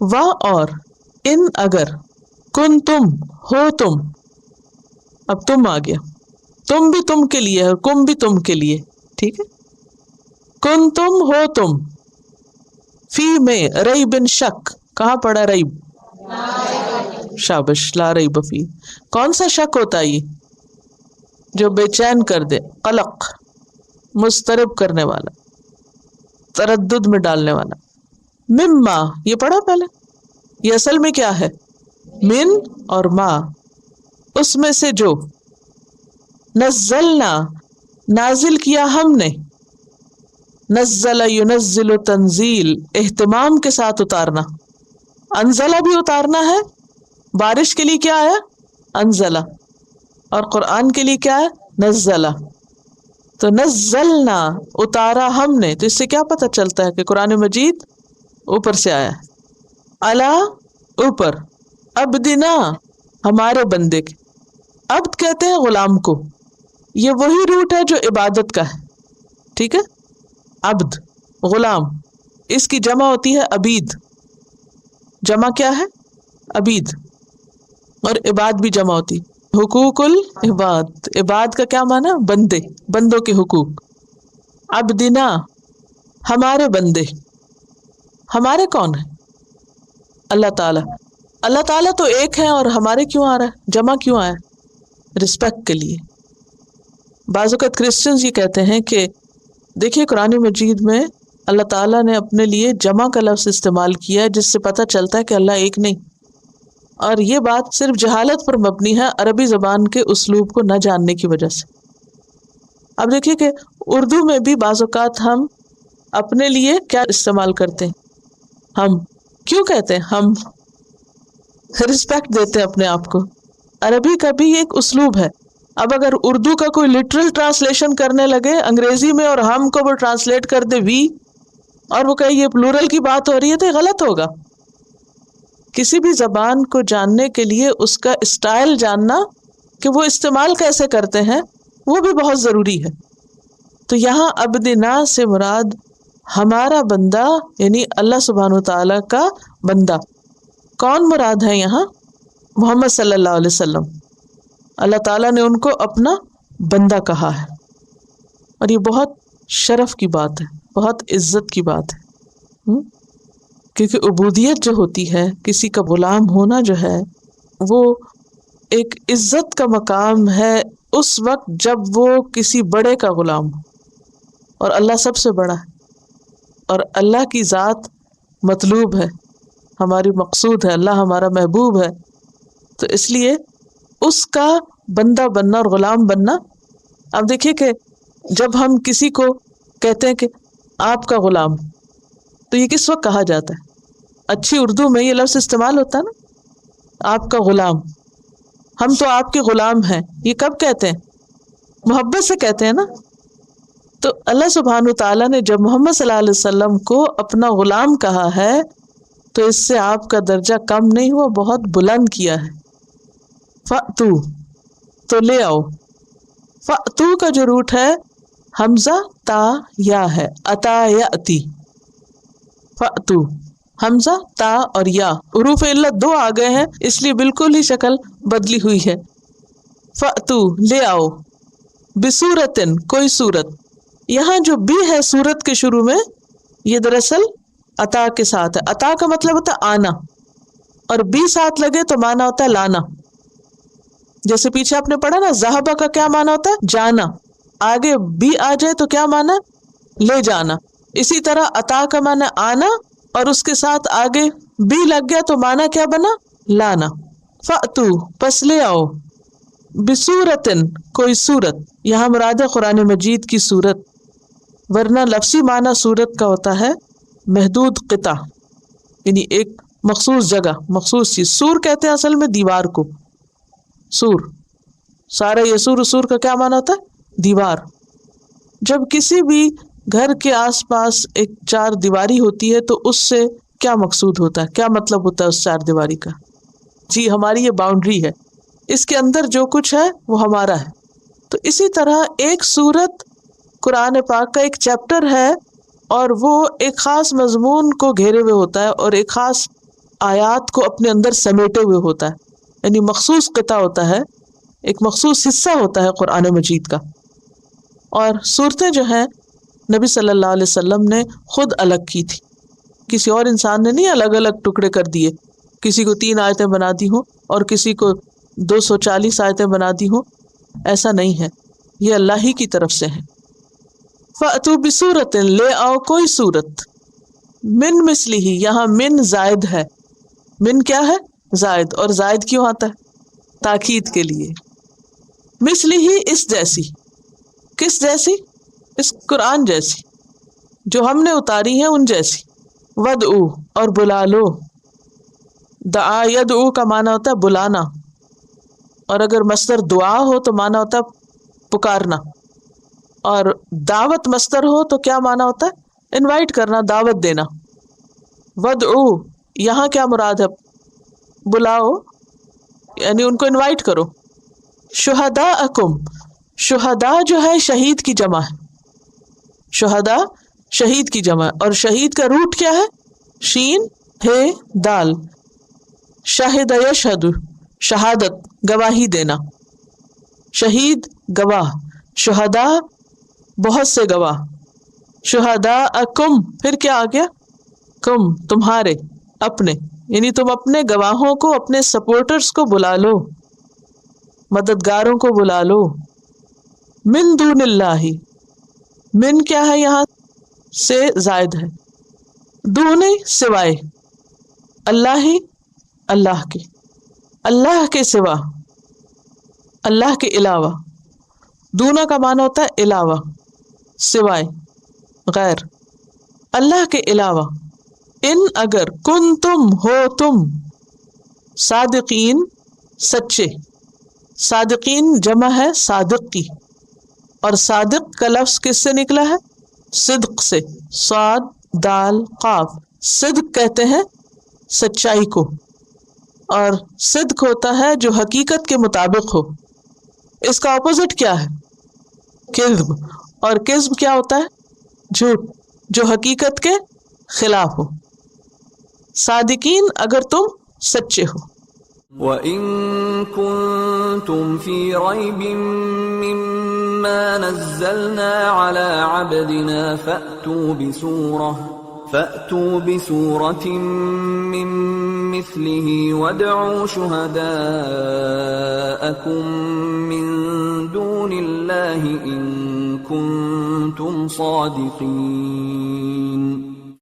وا اور ان اگر کن تم ہو تم، اب تم آ گیا، تم بھی تم کے لیے اور کم بھی تم کے لیے، ٹھیک ہے، کن تم ہو تم، فی میں ریب شک، کہاں پڑا ریب؟ شابش، لا ریب فی، کون سا شک ہوتا ہے یہ؟ جو بے چین کر دے، قلق، مضطرب کرنے والا، تردد میں ڈالنے والا. مما، یہ پڑھا پہلے، یہ اصل میں کیا ہے؟ من اور ما، اس میں سے جو، نزلنا، نازل کیا ہم نے، نزل ینزل تنزیل، اہتمام کے ساتھ اتارنا، انزلہ بھی اتارنا ہے، بارش کے لیے کیا ہے؟ انزلہ، اور قرآن کے لیے کیا ہے؟ نزلہ. تو نزلنا، اتارا ہم نے، تو اس سے کیا پتہ چلتا ہے کہ قرآن مجید اوپر سے آیا ہے. الا، اوپر، عبدنا، ہمارے بندے کے، عبد کہتے ہیں غلام کو، یہ وہی روٹ ہے جو عبادت کا ہے، ٹھیک ہے، عبد، غلام، اس کی جمع ہوتی ہے عبید، جمع کیا ہے؟ عبید، اور عباد بھی جمع ہوتی، حقوق العباد، عباد کا کیا معنی؟ بندے، بندوں کے حقوق. عبدنا، ہمارے بندے، ہمارے کون ہیں؟ اللہ تعالیٰ. اللہ تعالیٰ تو ایک ہے، اور ہمارے کیوں آ رہا ہے؟ جمع کیوں آیا؟ رسپیکٹ کے لیے. بعض اوقات کرسچنز یہ کہتے ہیں کہ دیکھیے قرآن مجید میں اللہ تعالیٰ نے اپنے لیے جمع کا لفظ استعمال کیا ہے، جس سے پتہ چلتا ہے کہ اللہ ایک نہیں، اور یہ بات صرف جہالت پر مبنی ہے، عربی زبان کے اسلوب کو نہ جاننے کی وجہ سے. اب دیکھیے کہ اردو میں بھی بعض اوقات ہم اپنے لیے کیا استعمال کرتے ہیں؟ ہم. کیوں کہتے ہیں ہم؟ رسپیکٹ دیتے ہیں اپنے آپ کو. عربی کا بھی ایک اسلوب ہے. اب اگر اردو کا کوئی لٹرل ٹرانسلیشن کرنے لگے انگریزی میں، اور ہم کو وہ ٹرانسلیٹ کر دے وی، اور وہ کہے یہ پلورل کی بات ہو رہی ہے، تو یہ غلط ہوگا. کسی بھی زبان کو جاننے کے لیے اس کا اسٹائل جاننا، کہ وہ استعمال کیسے کرتے ہیں، وہ بھی بہت ضروری ہے. تو یہاں عبدنا سے مراد ہمارا بندہ، یعنی اللہ سبحانہ وتعالیٰ کا بندہ. کون مراد ہے یہاں؟ محمد صلی اللہ علیہ وسلم. اللہ تعالیٰ نے ان کو اپنا بندہ کہا ہے، اور یہ بہت شرف کی بات ہے، بہت عزت کی بات ہے. کیونکہ عبودیت جو ہوتی ہے، کسی کا غلام ہونا جو ہے، وہ ایک عزت کا مقام ہے اس وقت جب وہ کسی بڑے کا غلام ہو، اور اللہ سب سے بڑا ہے، اور اللہ کی ذات مطلوب ہے، ہماری مقصود ہے، اللہ ہمارا محبوب ہے. تو اس لیے اس کا بندہ بننا اور غلام بننا. اب دیکھیے کہ جب ہم کسی کو کہتے ہیں کہ آپ کا غلام، تو یہ کس وقت کہا جاتا ہے؟ اچھی اردو میں یہ لفظ استعمال ہوتا ہے نا، آپ کا غلام، ہم تو آپ کے غلام ہیں. یہ کب کہتے ہیں؟ محبت سے کہتے ہیں نا. تو اللہ سبحانہ تعالیٰ نے جب محمد صلی اللہ علیہ وسلم کو اپنا غلام کہا ہے، تو اس سے آپ کا درجہ کم نہیں ہوا، بہت بلند کیا ہے. فَأْتُو، تو لے آؤ. فَأْتُو کا جو روٹ ہے حمزہ تا یا ہے، اتا یاتی. فَأْتُو، حمزہ تا اور یا، حروف علت دو آ گئے ہیں، اس لیے بالکل ہی شکل بدلی ہوئی ہے. فَأْتُو، لے آؤ، بِسُورَةٍ، کوئی صورت. یہاں جو بھی ہے صورت کے شروع میں، یہ دراصل عطا کے ساتھ ہے. عطا کا مطلب ہوتا ہے آنا، اور بھی ساتھ لگے تو معنی ہوتا ہے لانا. جیسے پیچھے آپ نے پڑھا نا، ذہبہ کا کیا معنی ہوتا ہے؟ جانا. آگے بھی آ جائے تو کیا معنی؟ لے جانا. اسی طرح عطا کا معنی آنا، اور اس کے ساتھ آگے بھی لگ گیا تو معنی کیا بنا؟ لانا. فَأْتُو، پس لے آؤ، بِسُورَةٍ، کوئی صورت. یہاں مراد ہے قرآن مجید کی صورت، ورنہ لفظی معنی صورت کا ہوتا ہے محدود قطع، یعنی ایک مخصوص جگہ، مخصوص چیز. سور کہتے ہیں اصل میں دیوار کو، سور، سارا یسور، سور کا کیا معنی ہوتا ہے؟ دیوار. جب کسی بھی گھر کے آس پاس ایک چار دیواری ہوتی ہے تو اس سے کیا مقصود ہوتا ہے، کیا مطلب ہوتا ہے اس چار دیواری کا؟ جی ہماری یہ باؤنڈری ہے، اس کے اندر جو کچھ ہے وہ ہمارا ہے. تو اسی طرح ایک سورت قرآن پاک کا ایک چیپٹر ہے، اور وہ ایک خاص مضمون کو گھیرے ہوئے ہوتا ہے، اور ایک خاص آیات کو اپنے اندر سمیٹے ہوئے ہوتا ہے، یعنی مخصوص قطع ہوتا ہے، ایک مخصوص حصہ ہوتا ہے قرآن مجید کا. اور صورتیں جو ہیں نبی صلی اللہ علیہ وسلم نے خود الگ کی تھی، کسی اور انسان نے نہیں الگ الگ ٹکڑے کر دیے، کسی کو 3 آیتیں بنا دی ہوں اور کسی کو 240 آیتیں بنا دی ہوں، ایسا نہیں ہے، یہ اللہ ہی کی طرف سے ہے. فَأْتُوا بِسُورَةٍ، لے آؤ کوئی صورت، من مثلہ، یہاں من زائد ہے، من کیا ہے؟ زائد. اور زائد کیوں آتا ہے؟ تاکید کے لیے. مثلہ، اس جیسی. کس جیسی؟ اس قرآن جیسی جو ہم نے اتاری ہے ان جیسی. وَدْعُوا، اور بلا لو. دعا یدعو کا معنی ہوتا ہے بلانا، اور اگر مصدر دعا ہو تو معنی ہوتا ہے پکارنا، اور دعوت مصدر ہو تو کیا معنی ہوتا ہے؟ انوائٹ کرنا، دعوت دینا. وَدْعُوا، یہاں کیا مراد ہے؟ بلاؤ، یعنی ان کو انوائٹ کرو. شہداءکم، شہداء جو ہے شہید کی جمع ہے، شہداء شہید کی جمع ہے، اور شہید کا روٹ کیا ہے؟ شین ہے دال. شاہد یشہد، شہادت، گواہی دینا. شہید گواہ، شہداء بہت سے گواہ. شہداءکم، پھر کیا آ گیا؟ کم، تمہارے، اپنے، یعنی تم اپنے گواہوں کو، اپنے سپورٹرز کو بلا لو، مددگاروں کو بلا لو. من دون اللہ، من کیا ہے یہاں سے زائد ہے، دون سوائے، اللہ ہی، اللہ کے، اللہ کے سوا، اللہ کے علاوہ. دونا کا معنی ہوتا ہے علاوہ، سوائے، غیر، اللہ کے علاوہ. ان اگر کن تم ہو تم صادقین، سچے. صادقین جمع ہے صادق کی، اور صادق کا لفظ کس سے نکلا ہے؟ صدق سے. صاد دال قاف، صدق کہتے ہیں سچائی کو، اور صدق ہوتا ہے جو حقیقت کے مطابق ہو. اس کا اپوزٹ کیا ہے؟ کذب. اور کذب کیا ہوتا ہے؟ جھوٹ، جو حقیقت کے خلاف ہو. صادقین اگر تم سچے ہو. وَإِن كُنتُمْ فِي رَيْبٍ مِّمَّا نَزَّلْنَا عَلَىٰ عَبْدِنَا فَأْتُوا بِسُورَةٍ مِّن مِّثْلِهِ وَادْعُوا شُهَدَاءَكُم مِّن دُونِ اللَّهِ إِن كُنتُمْ صَادِقِينَ.